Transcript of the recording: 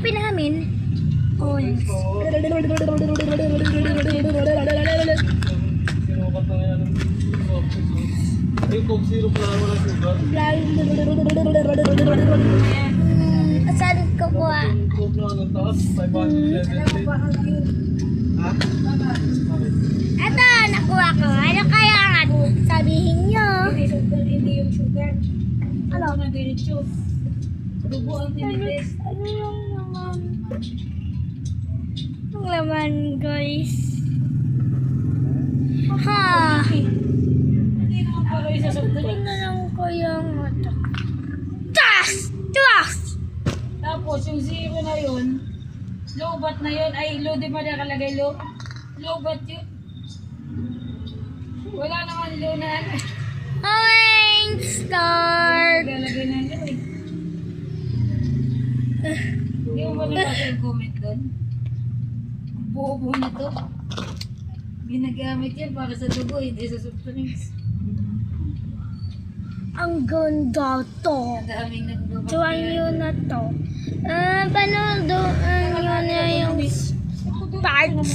open namin. Oh, yes. Sinukat na yan. Yung Coke syrup na wala sugar. Saan ko po ah? Yung Coke na ang taas, 570. Ha? Ito, nakuha ko. Ano kaya nga? Sabihin nyo. Hindi yung sugar. Ano? Ano na diretso? Dugo ang tinitis. Ano yung laman? Ang laman, guys. Ha! Hindi naman pala yung sasabdalik. Tingnan lang ko yung ito. Tas! Tas! Tapos yung zero na yun, low-bat na yun. Ay, low di ba nakalagay low? Low-bat yun. Wala naman low na ano. Orange start! Lalagay na low eh. Hindi mo ba nabasa yung comment doon? Ang buo-buo na to. Ginagamit yan para sa dugo, hindi sa soft drinks. Ang ganda to. Ang daming nagdugo. Tuwang yun na to. Paano doon yun na yung part 6?